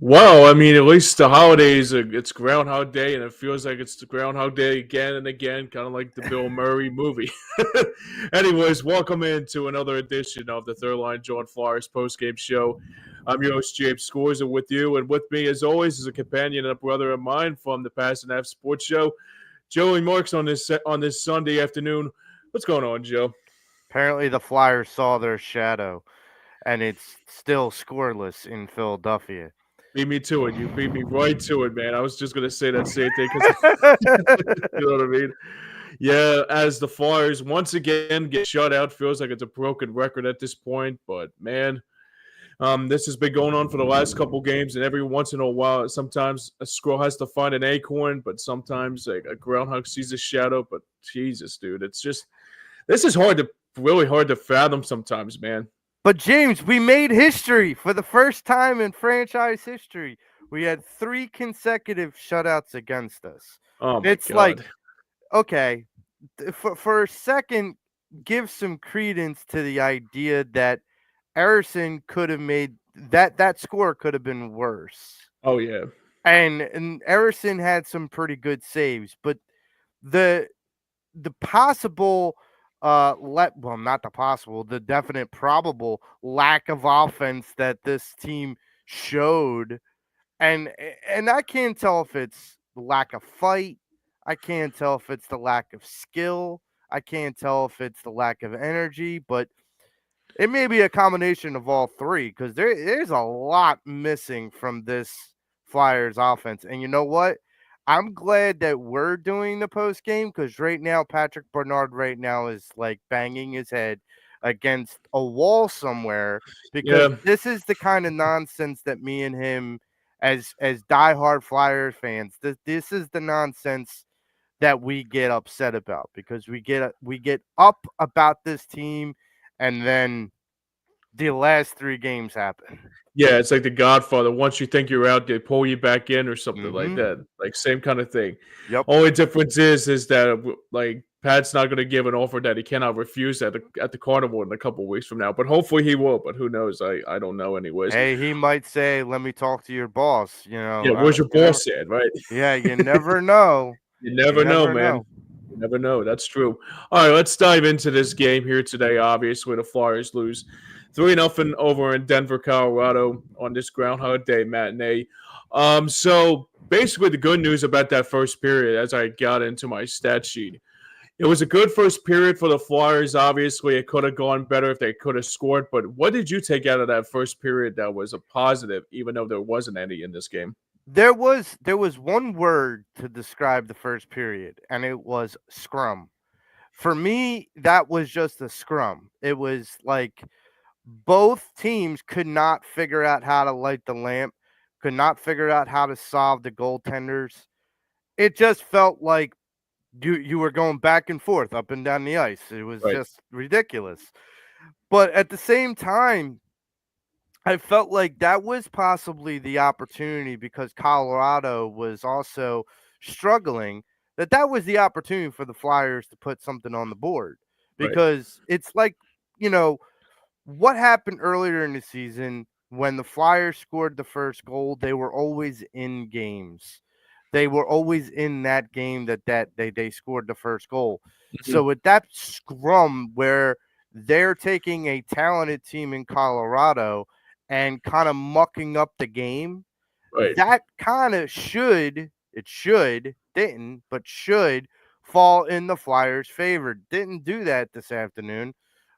Well, I mean, at least the holidays, it's Groundhog Day, and it feels like it's the Groundhog Day again and again, kind of like the Bill Murray movie. Anyways, welcome into another edition of the Third Line Jawn Flyers postgame show. I'm your host, James Scores, and with you, and with me, as always, is a companion and a brother of mine from the Pass and Half Sports Show, Joey Marks on this Sunday afternoon. What's going on, Joe? Apparently, the Flyers saw their shadow, and it's still scoreless in Philadelphia. Beat me to it. You beat me right to it, man. I was just gonna say that same thing because you know what I mean. Yeah, as the Flyers once again get shut out, feels like it's a broken record at this point. But man, this has been going on for the last couple games, and every once in a while, sometimes a squirrel has to find an acorn, but sometimes like a groundhog sees a shadow. But Jesus, dude, it's just this is really hard to fathom sometimes, man. But James, we made history for the first time in franchise history. We had 3 consecutive shutouts against us. Oh my It's like, God. okay, for a second, give some credence to the idea that Harrison could have made that score could have been worse. Oh yeah. And Harrison had some pretty good saves, but the the possible not the possible, the definite probable lack of offense that this team showed, and I can't tell if it's the lack of fight, I can't tell if it's the lack of skill, I can't tell if it's the lack of energy, but it may be a combination of all three because there's a lot missing from this Flyers offense. And you know what? I'm glad that we're doing the post game because right now, Patrick Bernard right now is like banging his head against a wall somewhere because Yeah. this is the kind of nonsense that me and him, as diehard Flyers fans, this is the nonsense that we get upset about because we get up about this team and then the last 3 games happen. Yeah, it's like The Godfather. Once you think you're out, they pull you back in or something like Mhm. that. Like same kind of thing. Yep. Only difference is that like Pat's not going to give an offer that he cannot refuse at the carnival in a couple weeks from now. But hopefully he will. But who knows? I don't know. Anyways, Hey, he might say, "Let me talk to your boss," yeah. Where's your boss at? Right? yeah, you never know. You You never know, never man. know. You never know. That's true. All right, let's dive into this game here today. Obviously, the Flyers lose 3-0 over in Denver, Colorado on this Groundhog Day matinee. So basically, the good news about that first period, as I got into my stat sheet, it was a good first period for the Flyers. Obviously, it could have gone better if they could have scored. But what did you take out of that first period that was a positive, even though there wasn't any in this game? There was one word to describe the first period, and it was scrum. For me, that was just a scrum. It was like both teams could not figure out how to light the lamp, could not figure out how to solve the goaltenders. It just felt like you were going back and forth up and down the ice. It was Right, just ridiculous. But at the same time, I felt like that was possibly the opportunity because Colorado was also struggling. That was the opportunity for the Flyers to put something on the board right, because it's like, you know, what happened earlier in the season when the Flyers scored the first goal, they were always in games. They were always in that game that they scored the first goal. mhm, So with that scrum where they're taking a talented team in Colorado and kind of mucking up the game, right. that kind of should fall in the Flyers' favor. Didn't do that this afternoon.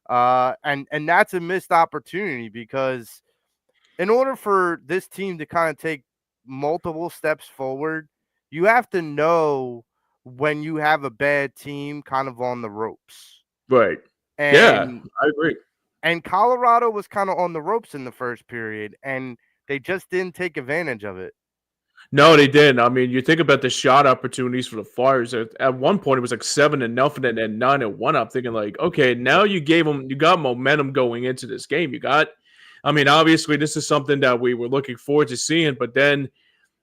And that's a missed opportunity because in order for this team to kind of take multiple steps forward, you have to know when you have a bad team kind of on the ropes. Right. Yeah, And I agree. Colorado was kind of on the ropes in the first period and they just didn't take advantage of it. No, they didn't. I mean, you think about the shot opportunities for the Flyers. At one point, it was like 7-0 and then 9-1. I'm thinking like, okay, now you got momentum going into this game. I mean, obviously, this is something that we were looking forward to seeing, but then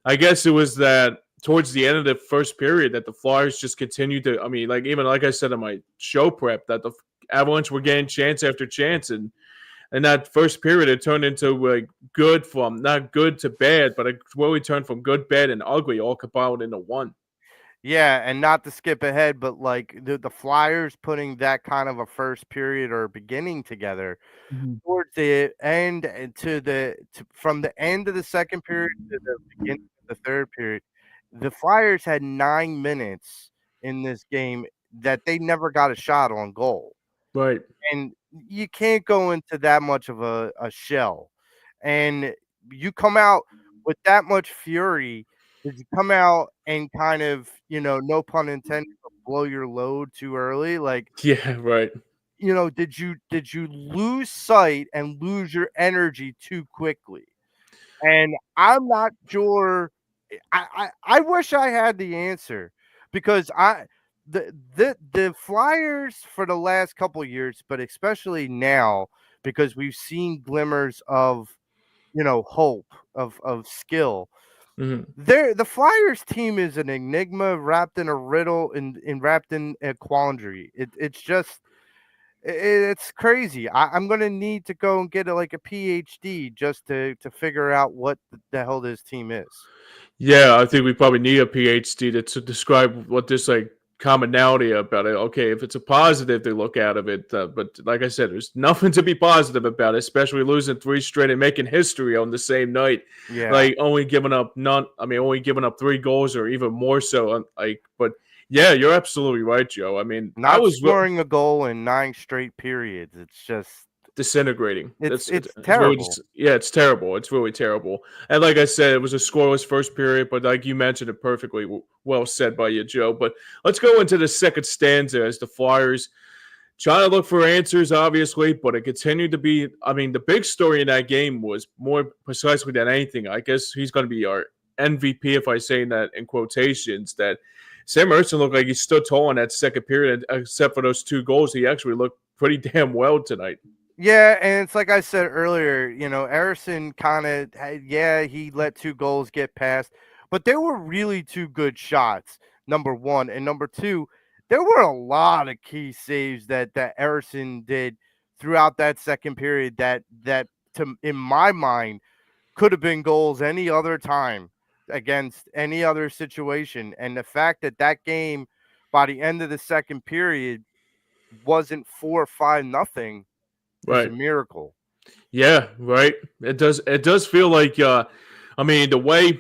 I guess it was that towards the end of the first period that the Flyers just continued to. I mean, like even like I said in my show prep, that the Avalanche were getting chance after chance, and in that first period, it turned into like good from not good to bad, but it really turned from good, bad, and ugly all compiled into one. Yeah, and not to skip ahead, but like the Flyers putting that kind of a first period or beginning together Mhm. towards the end and from the end of the second period to the beginning of the third period, the Flyers had 9 minutes in this game that they never got a shot on goal. Right. And you can't go into that much of a shell. And you come out with that much fury. Did you come out and kind of, no pun intended, but blow your load too early? Like, Yeah. Right. did you lose sight and lose your energy too quickly? And I'm not sure. I wish I had the answer because the Flyers for the last couple years, but especially now because we've seen glimmers of hope of skill. Mhm. The Flyers team is an enigma wrapped in a riddle and wrapped in a quandary. It's just it's crazy. I'm gonna need to go and get like a PhD just to figure out what the hell this team is. Yeah, I think we probably need a PhD to describe what this like commonality about it. Okay, if it's a positive, they look out of it, but like I said, there's nothing to be positive about it, especially losing three straight and making history on the same night. Yeah, Like only giving up none. I mean, only giving up three goals or even more so. Like, but yeah, you're absolutely right, Joe. I mean, I not was scoring a goal in 9 straight periods. It's just disintegrating. it's That's it's it's really terrible. just yeah, it's terrible. It's really terrible. And like I said, it was a scoreless first period, but like you mentioned it perfectly, well said by you, Joe. But let's go into the second stanza as the Flyers trying to look for answers, obviously, but it continued to be. I mean, the big story in that game was more precisely than anything. I guess he's going to be our MVP if I say that in quotations. That Sam Ersson looked like he stood tall in that second period, except for those two goals. He actually looked pretty damn well tonight. Yeah, and it's like I said earlier, Harrison kind of, yeah, he let 2 goals get past, but they were really 2 good shots. Number one, and number two, there were a lot of key saves that Harrison did throughout that second period that in my mind could have been goals any other time against any other situation. And the fact that that game by the end of the second period wasn't 4 or 5 nothing is a Right. miracle. Yeah, right. It does feel like I mean the way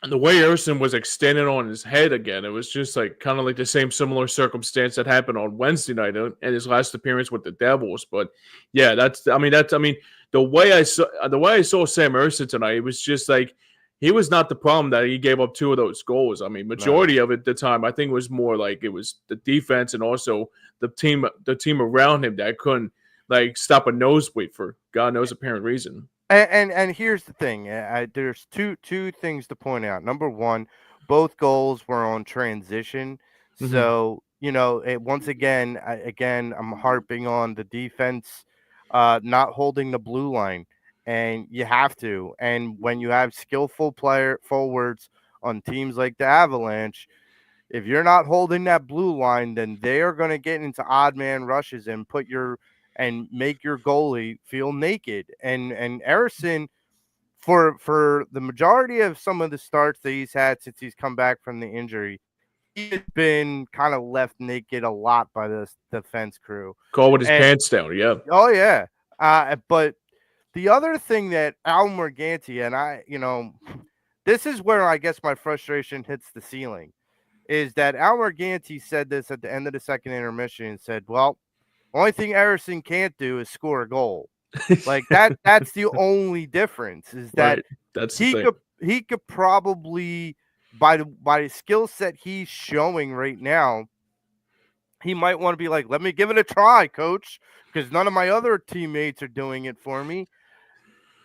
Erson was extended on his head again, it was just like kind of like the same similar circumstance that happened on Wednesday night in his last appearance with the Devils. But yeah, that's I mean the way I saw Sam Erson tonight, it was just like he was not the problem that he gave up two of those goals. I mean, No. majority of it the time I think was more like it was the defense and also the team around him that couldn't like stop a nosebleed for God knows apparent reason. And here's the thing. There's two things to point out. Number one, both goals were on transition. Hmm. So, once again, I'm harping on the defense not holding the blue line. And you have to. And when you have skillful player forwards on teams like the Avalanche, if you're not holding that blue line, then they are going to get into odd man rushes and make your goalie feel naked. And Erison, for the majority of some of the starts that he's had since he's come back from the injury, he has been kind of left naked a lot by the defense crew. Call with his And pants down. Yeah. oh yeah, but the other thing that Al Morganti and this is where I guess my frustration hits the ceiling is that Al Morganti said this at the end of the second intermission and said, "Well, only thing Erison can't do is score a goal." Like that's the only difference is that Right. That's the he thing. could probably by the skill set he's showing right now, he might want to be like, "Let me give it a try, coach, because none of my other teammates are doing it for me."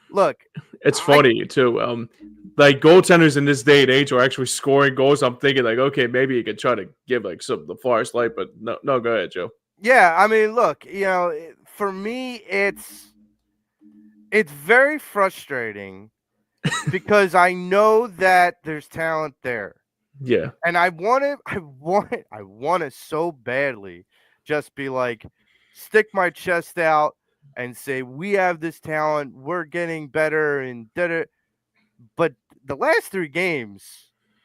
Look, It's I funny too. Like goaltenders in this day and age are actually scoring goals. I'm thinking like, okay, maybe you could try to give like some the Flyers light, but no, no, go ahead, Joe. yeah, I mean, look, for me it's very frustrating because I know that there's talent there. Yeah, And I want it so badly. Just be like, stick my chest out. and say we have this talent, we're getting better, and but the last 3 games,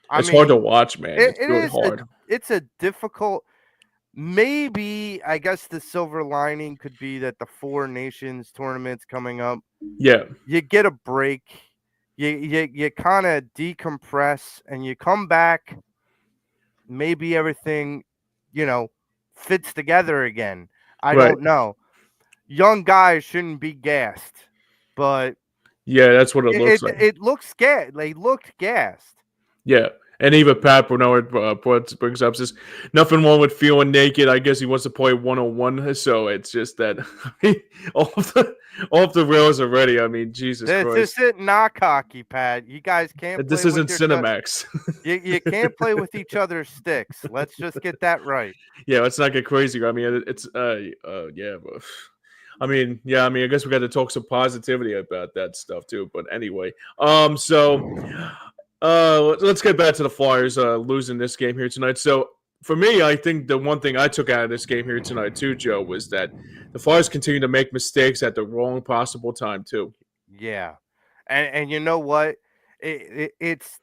I It's hard to mean, watch, man. it, It's it really is a hard. it's a difficult. Maybe I guess the silver lining could be that the Four Nations tournaments coming up, Yeah, you get a break, you kind of decompress, and you come back. Maybe everything, you know, fits together again. I right. don't know. Young guys shouldn't be gassed, but Yeah, that's what it looks it like. it, it looks gas. They looked gassed. Yeah. And even Pat Bernard brings up says nothing wrong with feeling naked. I guess he wants to play 101. So it's just that I mean, off the rails already. I mean, Jesus This Christ. isn't knock hockey, Pat. You guys can't This play with isn't your Cinemax. you can't play with each other's sticks. Let's just get that right. Yeah, let's not get crazy. I mean, it's yeah, but I mean, yeah, I mean, I guess we got to talk some positivity about that stuff too. But anyway, so let's get back to the Flyers losing this game here tonight. So for me, I think the one thing I took out of this game here tonight too, Joe, was that the Flyers continue to make mistakes at the wrong possible time too. Yeah, and you know what? It's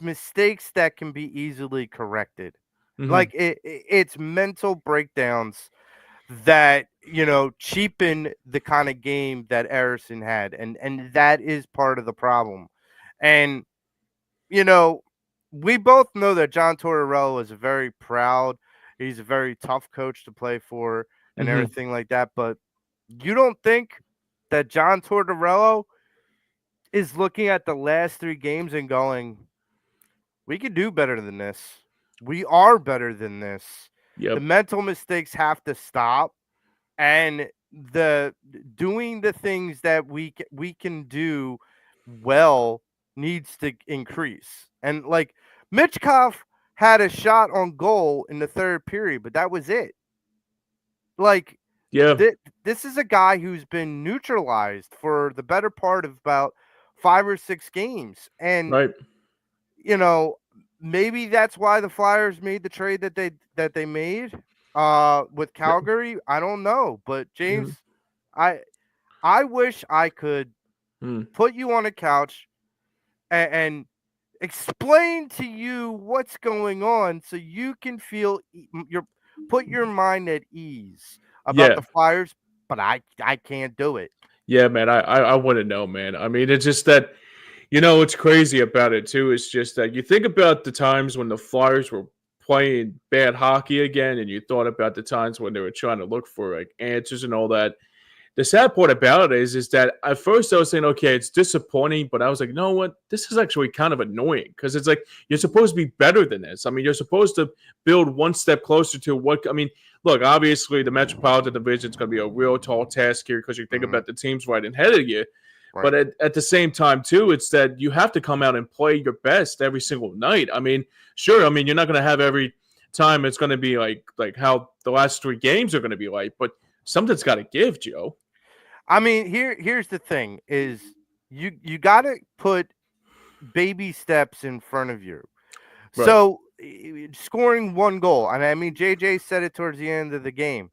mistakes that can be easily corrected. Mm-hmm. Like it's mental breakdowns that cheapen the kind of game that Harrison had, and that is part of the problem. And you know, we both know that John Tortorella is a very proud, he's a very tough coach to play for, and Mm-hmm. everything like that. But you don't think that John Tortorella is looking at the last 3 games and going, we could do better than this. We are better than this. The Yep. mental mistakes have to stop, and the doing the things that we can do well needs to increase. And like Mitchkov had a shot on goal in the third period, but that was it. Like Yeah. this is a guy who's been neutralized for the better part of about 5 or 6 games. And Right. you know, maybe that's why the Flyers made the trade that they made with Yep. Calgary. I don't know, but Mm-hmm. James, I I wish I could Mm. put you on a couch and explain to you what's going on so you can feel your put your mind at ease about Yeah. the Flyers, but I can't do it. Yeah, man. I wouldn't know, man. I mean, it's just that what's crazy about it too is just that you think about the times when the Flyers were playing bad hockey again, and you thought about the times when they were trying to look for like answers and all that. The sad part about it is that at first I was saying, okay, it's disappointing, but I was like, you know what? This is actually kind of annoying because it's like you're supposed to be better than this. I mean, you're supposed to build one step closer to what I mean. Look, obviously the Metropolitan Division is going to be a real tall task here because you think Mhm. about the teams right ahead of you. But Right. at the same time, too, it's that you have to come out and play your best every single night. I mean, sure, I mean, you're not going to have every time it's going to be like how the last 3 games are going to be like, but something's got to give, Joe. I mean, here's the thing is you got to put baby steps in front of you. Right. So scoring 1 goal, and I mean JJ said it towards the end of the game.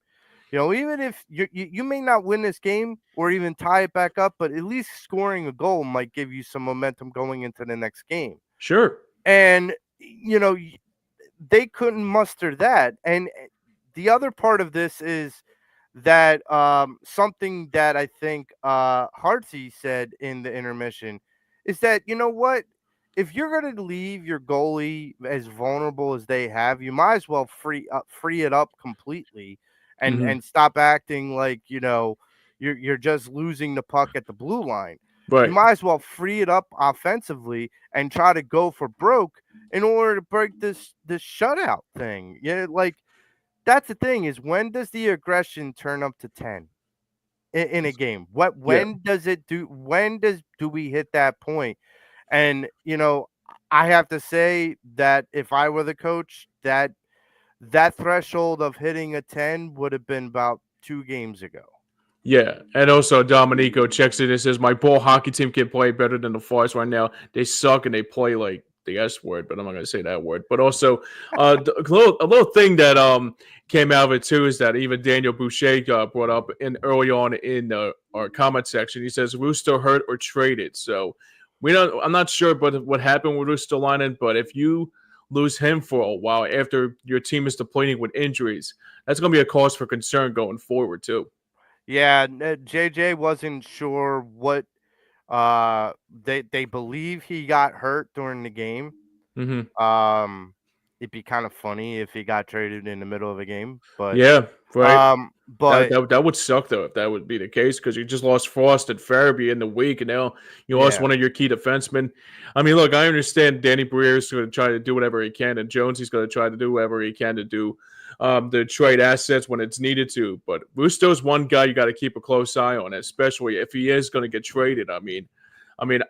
Even if you may not win this game or even tie it back up, but at least scoring a goal might give you some momentum going into the next game. Sure. And they couldn't muster that. And the other part of this is that something that I think Hartsey said in the intermission is that what, if you're going to leave your goalie as vulnerable as they have, you might as well free it up completely, and Hmm. stop acting like you're just losing the puck at the blue line. You Right. might as well free it up offensively and try to go for broke in order to break this shutout thing. Yeah, like that's the thing is, when does the aggression turn up to 10 in a game? Yeah. When do we hit that point? And I have to say that if I were the coach, that threshold of hitting a 10 would have been about 2 games ago. Yeah. And also Dominico checks in and says, my ball hockey team can play better than the Flyers right now. They suck and they play like the S word, but I'm not gonna say that word. But also, a little thing that came out of it too is that even Daniel Boucher brought up in early on in our comment section. He says Rusto hurt or traded. So we don't. I'm not sure, but what happened with Ristolainen. But if you lose him for a while after your team is depleting with injuries, that's going to be a cause for concern going forward too. Yeah, JJ wasn't sure what they believe he got hurt during the game. Mm-hmm. It'd be kind of funny if he got traded in the middle of a game, but Yeah, right. That, but that that would suck though if that would be the case because you just lost Frost and Farabee in the week, and now you lost yeah, one of your key defensemen. I mean, look, I understand Danny Briere is going to try to do whatever he can, and Jones he's going to try to do whatever he can to do the trade assets when it's needed to. But Rusto's one guy you got to keep a close eye on, especially if he is going to get traded. I mean,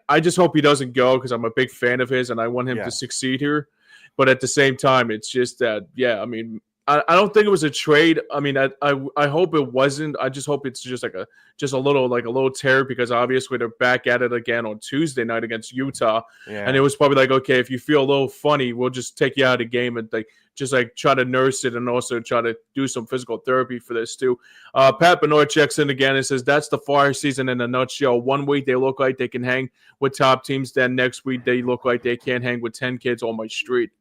I just hope he doesn't go because I'm a big fan of his and I want him to yeah. succeed here. But at the same time, it's just that, yeah, I mean, I don't think it was a trade. I mean, I hope it wasn't. I just hope it's just a little tear because obviously they're back at it again on Tuesday night against Utah, and it Yeah. was probably like, okay, if you feel a little funny, we'll just take you out of the game and just try to nurse it and also try to do some physical therapy for this too. Pat Benoit checks in again and says that's the Fire season in a nutshell. One week they look like they can hang with top teams, then next week they look like they can't hang with 10 kids on my street.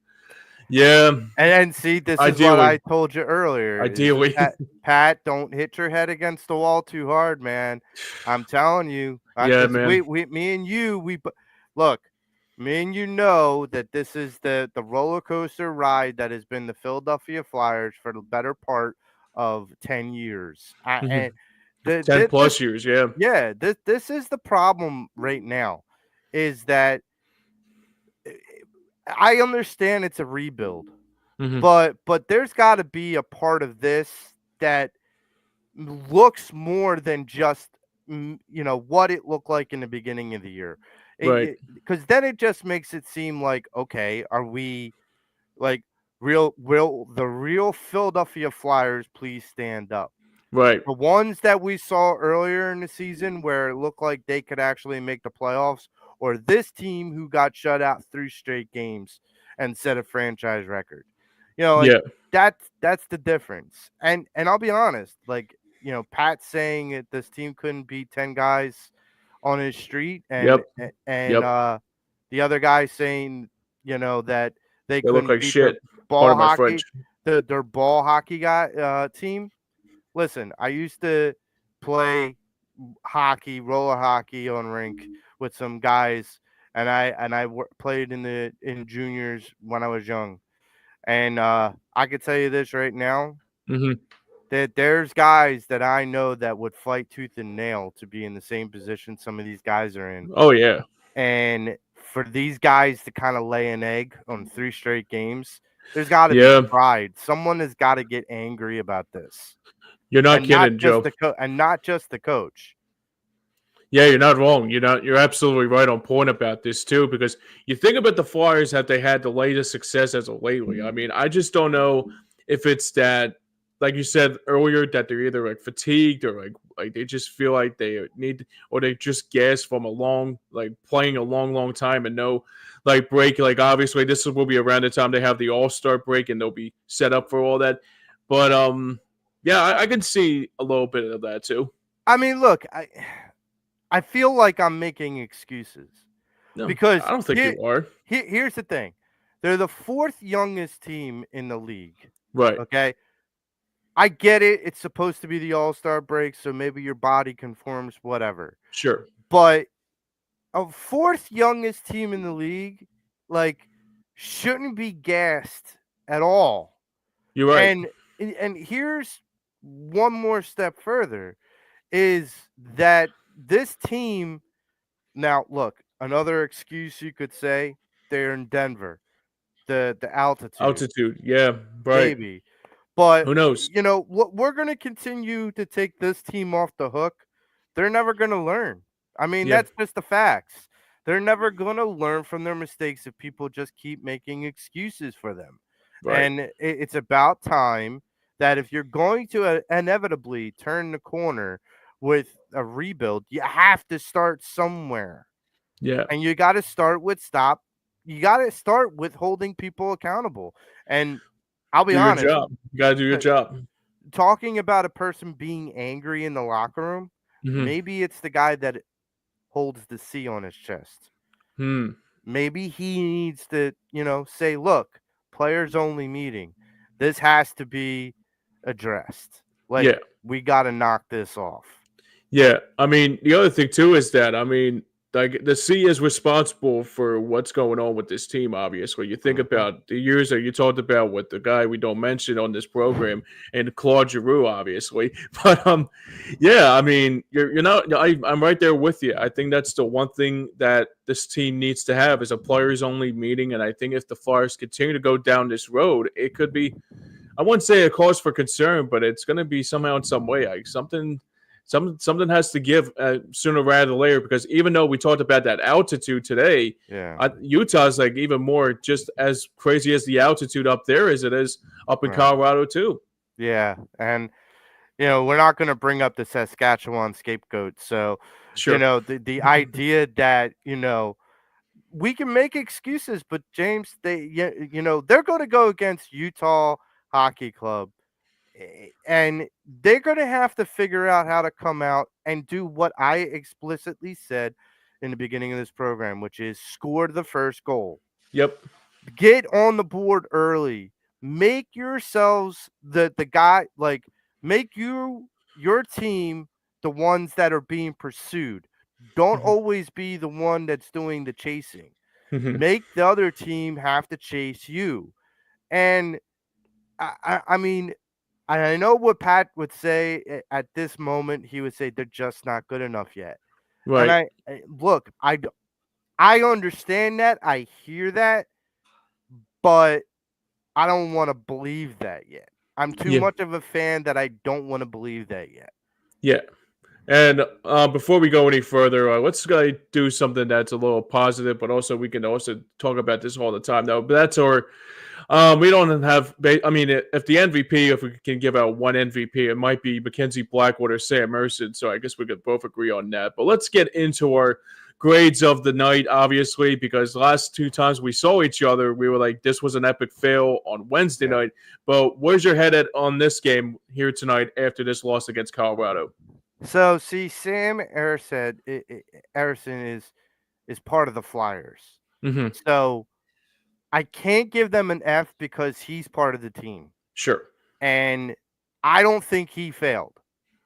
Yeah, And see, this is what ideally. I told you earlier. Is Ideally. Pat, don't hit your head against the wall too hard, man. I'm telling you, Yeah, because man. me and you, look, me and you know that this is the roller coaster ride that has been the Philadelphia Flyers for the better part of 10 years. And 10 this, plus years, yeah. yeah, this is the problem right now, is that I understand it's a rebuild. Hmm. But there's got to be a part of this that looks more than just what it looked like in the beginning of the year. Right, Because then it just makes it seem like, okay, are we like the real Philadelphia Flyers please stand up? right, The ones that we saw earlier in the season where it looked like they could actually make the playoffs, or this team who got shut out 3 straight games and set a franchise record. Like yeah, that's the difference. And I'll be honest, like, Pat saying that this team couldn't beat 10 guys on his street, and yep, and yep. uh the other guy saying, that they They look couldn't like beat their shit. ball Pardon my French. hockey, their ball hockey guy team. Listen, I used to play hockey, roller hockey on rink with some guys, and I played in juniors when I was young. And I could tell you this right now, Hmm. that there's guys that I know that would fight tooth and nail to be in the same position some of these guys are in. Oh, yeah. And for these guys to kind of lay an egg on 3 straight games, there's got to be Yeah. pride. Someone has got to get angry about this, You're not and not kidding, just Joe. the coach. Yeah, you're not wrong. You're absolutely right on point about this too, because you think about the Flyers that they had the latest success as of lately. I mean, I just don't know if it's that, like you said earlier, that they're either like fatigued or like they just feel like they need, or they just gas from playing a long time and no break. Like obviously this will be around the time they have the All-Star break and they'll be set up for all that. But yeah, I can see a little bit of that too. I mean, look, I feel like I'm making excuses, No, I because don't think you are. here's the thing. They're the 4th youngest team in the league. Right. Okay. I get it. It's supposed to be the All-Star break, so maybe your body conforms, whatever. Sure. But a 4th youngest team in the league, like, shouldn't be gassed at all. You're right. And here's one more step further, is that this team, now look, another excuse you could say, they're in Denver, the altitude, Altitude. Yeah. Right. maybe. But Who knows? what we're going to continue to take this team off the hook. They're never going to learn. I mean, Yeah. that's just the facts. They're never going to learn from their mistakes if people just keep making excuses for them. Right. And it's about time that if you're going to inevitably turn the corner with a rebuild, you have to start somewhere. Yeah. And you got to start with stop, you got to start with holding people accountable. And I'll be Do your honest, job. You gotta do your uh, job. talking about a person being angry in the locker room, Mhm. maybe it's the guy that holds the C on his chest. Hmm. Maybe he needs to, say, look, players only meeting. This has to be addressed. Like, Yeah. we got to knock this off. Yeah, I mean, the other thing too is that I mean, like the C is responsible for what's going on with this team. Obviously, you think Mhm. about the years that you talked about with the guy we don't mention on this program and Claude Giroux, obviously. But yeah, I mean, you're not. I'm right there with you. I think that's the one thing that this team needs to have is a players only meeting, and I think if the Flyers continue to go down this road, it could be I wouldn't say a cause for concern, but it's going to be somehow in some way like something has to give sooner rather than later. Because even though we talked about that altitude today, Yeah. Utah's like even more just as crazy as the altitude up there as it is up in Right. Colorado too. Yeah. And, we're not going to bring up the Saskatchewan scapegoat. So, Sure. the idea that, we can make excuses, but James, they're going to go against Utah Hockey Club, and they're going to have to figure out how to come out and do what I explicitly said in the beginning of this program, which is score the first goal. Yep. Get on the board early. Make yourselves the guy, like, make your team the ones that are being pursued. Don't Mhm. always be the one that's doing the chasing. Mhm. Make the other team have to chase you. And I mean, I know what Pat would say at this moment. He would say they're just not good enough yet. And Right. look, I understand that. I hear that, but I don't want to believe that yet. I'm too Yeah. much of a fan that I don't want to believe that yet. Yeah. And before we go any further, let's do something that's a little positive, but also we can also talk about this all the time. Though, but that's our we don't have. I mean, if the MVP, if we can give out one MVP, it might be Mackenzie Blackwater, Sam Merson. So I guess we could both agree on that. But let's get into our grades of the night, obviously, because the last two times we saw each other, we were like, this was an epic fail on Wednesday Yeah. night. But where's your head at on this game here tonight after this loss against Colorado? So see, Sam Erison is part of the Flyers. Mm-hmm. So I can't give them an F because he's part of the team, Sure. and I don't think he failed.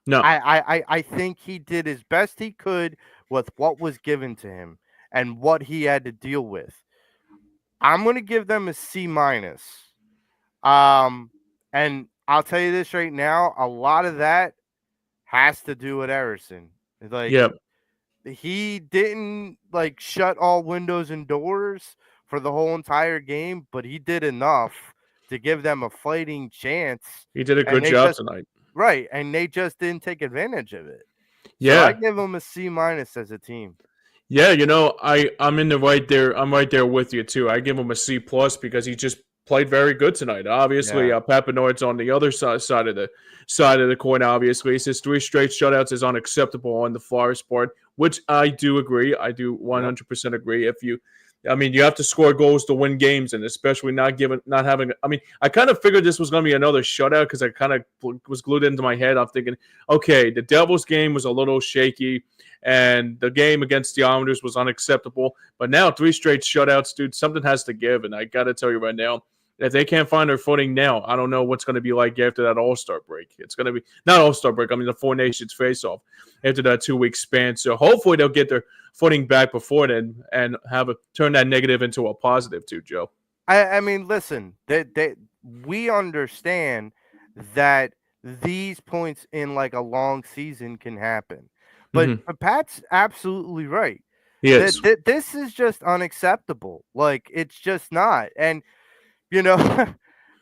No. I think he did as best he could with what was given to him and what he had to deal with. I'm gonna give them a C minus. Um, and I'll tell you this right now, a lot of that has to do with Erison. Like, Yeah. he didn't like shut all windows and doors for the whole entire game, but he did enough to give them a fighting chance. He did a And good they job just tonight. right, and they just didn't take advantage of it. So I Yeah. give them a C minus as a team. Yeah, I'm in the right there. I'm right there with you too. I give him a C plus because he just played very good tonight. Obviously, Yeah. Papanoid's on the other side of the coin. Obviously, he says three straight shutouts is unacceptable on the Flyers part, which I do agree. I do Yep. 100% agree. I mean, you have to score goals to win games, and especially not having. I mean, I kind of figured this was going to be another shutout because I kind of was glued into my head. I'm thinking, okay, the Devils game was a little shaky and the game against the Islanders was unacceptable. But now, three straight shutouts, dude, something has to give. And I got to tell you right now, if they can't find their footing now, I don't know what's going to be like after that All Star break. It's going to be not All Star break. I mean, the Four Nations face off after that 2 week span. So hopefully they'll get their footing back before then and turn that negative into a positive too, Joe. I mean, listen, we understand that these points in like a long season can happen. But, Mm-hmm. Pat's absolutely right. He That, is. that this is just unacceptable. Like, it's just not. And you know,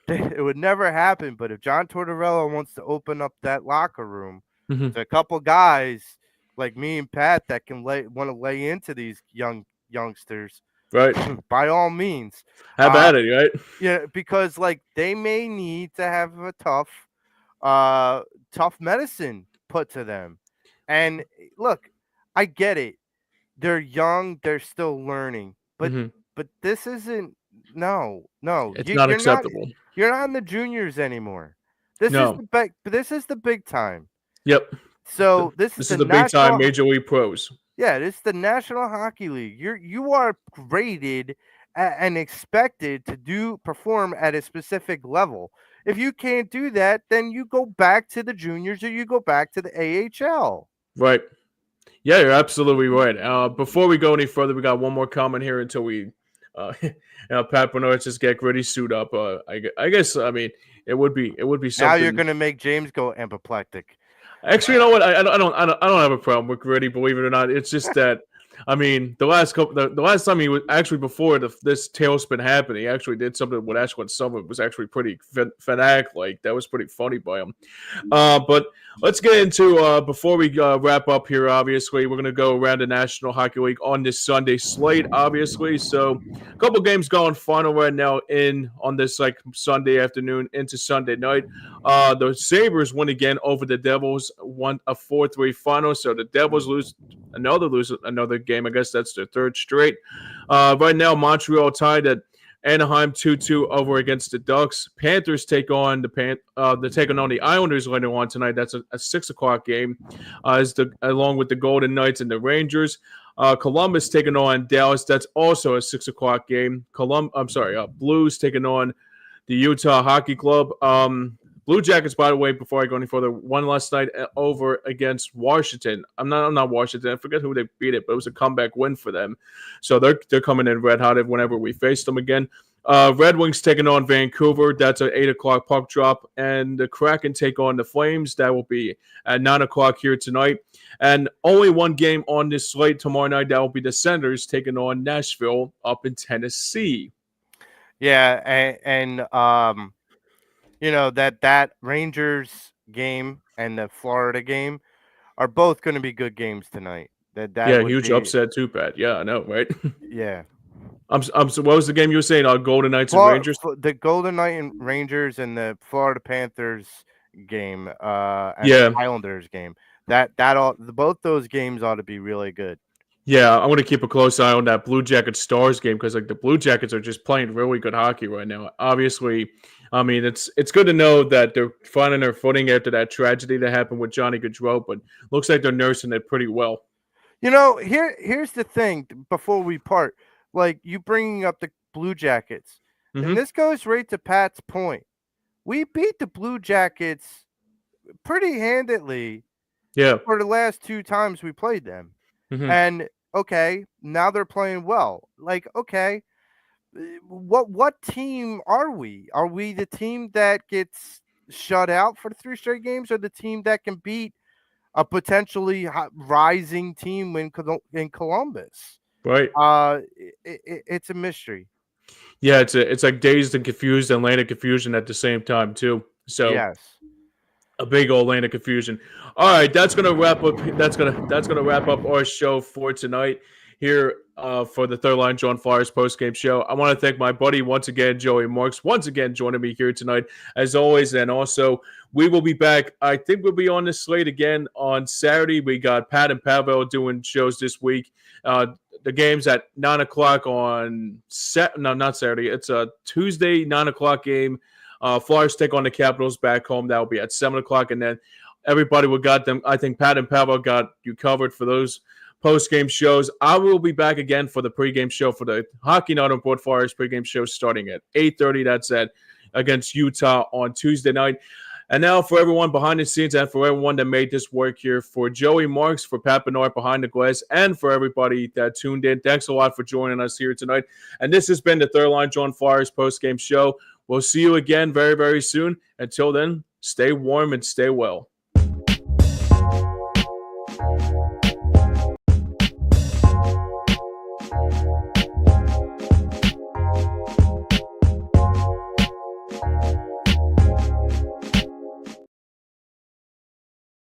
it would never happen. But if John Tortorella wants to open up that locker room Mm-hmm. to a couple guys like me and Pat that can want to lay into these youngsters, Right. by all means. Have Uh, at it, right? yeah, because like they may need to have a tough medicine put to them. And look, I get it. They're young, they're still learning. But Mm-hmm. but this isn't. No, It's not acceptable. You're not in the juniors anymore. This is No. the big. This is the big time. Yep. So this is This the is the big time national. Major League Pros. Yeah, this is the National Hockey League. You are graded and expected to perform at a specific level. If you can't do that, then you go back to the juniors or you go back to the AHL. Right. Yeah, you're absolutely right. Before we go any further, we got one more comment here until we, Pat Bernard just get gritty suit up. I guess I mean it would be something. Now you're gonna make James go apoplectic. Actually, you know what? I don't have a problem with gritty. Believe it or not, it's just that I mean the last time he was actually before this tailspin happened, he actually did something with Ashwin Summit was actually pretty fanatic. Like that was pretty funny by him. But let's get into before we wrap up here. Obviously, we're gonna go around the National Hockey League on this Sunday slate. Obviously, so a couple games going final right now on this like Sunday afternoon into Sunday night. The Sabres win again over the Devils, won a 4-3 final. So the Devils lose another game. I guess that's their third straight. Right now, Montreal tied at Anaheim 2-2 over against the Ducks. Panthers take on they're taking on the Islanders later on tonight. That's a 6:00 game, along with the Golden Knights and the Rangers. Columbus taking on Dallas. That's also a 6:00 game. Blues taking on the Utah Hockey Club. Blue Jackets, by the way, before I go any further, won last night over against Washington. I'm not Washington. I forget who they beat it, but it was a comeback win for them. So they're coming in red-hot whenever we face them again. Red Wings taking on Vancouver. That's an 8:00 puck drop. And the Kraken take on the Flames. That will be at 9:00 here tonight. And only one game on this slate tomorrow night. That will be the Senators taking on Nashville up in Tennessee. Yeah, and that Rangers game and the Florida game are both going to be good games tonight. That would huge be, upset too, Pat. Yeah, I know, right? Yeah. So what was the game you were saying? Golden Knights and Rangers? The Golden Knight and Rangers and the Florida Panthers game, and Yeah. the Islanders game. Both those games ought to be really good. Yeah, I'm going to keep a close eye on that Blue Jackets Stars game because like the Blue Jackets are just playing really good hockey right now. Obviously, I mean it's good to know that they're finding their footing after that tragedy that happened with Johnny Gaudreau, but looks like they're nursing it pretty well. Here's the thing before we part. Like you bringing up the Blue Jackets, and this goes right to Pat's point. We beat the Blue Jackets pretty handedly. Yeah. For the last 2 times we played them, and okay, now they're playing well. Like, okay, what team are we? Are we the team that gets shut out for 3 straight games, or the team that can beat a potentially rising team in Columbus? Right. It's a mystery. Yeah, it's like dazed and confused and land of confusion at the same time too. So yes. A big old land of confusion. All right, that's gonna wrap up. That's gonna wrap up our show for tonight here for the Third Line Jawn Flyers postgame show. I want to thank my buddy once again, Joey Marks, once again joining me here tonight as always, and also we will be back. I think we'll be on this slate again on Saturday. We got Pat and Pavel doing shows this week. The game's at 9:00 on not Saturday. It's a Tuesday 9:00 game. Flyers take on the Capitals back home. That will be at 7:00, and then everybody will got them. I think Pat and Pavel got you covered for those post-game shows. I will be back again for the pregame show for the Hockey Night on Board Flyers pregame show starting at 8:30. That's against Utah on Tuesday night. And now for everyone behind the scenes and for everyone that made this work here, for Joey Marks, for Pat Bernard behind the glass, and for everybody that tuned in, thanks a lot for joining us here tonight. And this has been the Third Line Jawn Flyers postgame show. We'll see you again very, very soon. Until then, stay warm and stay well.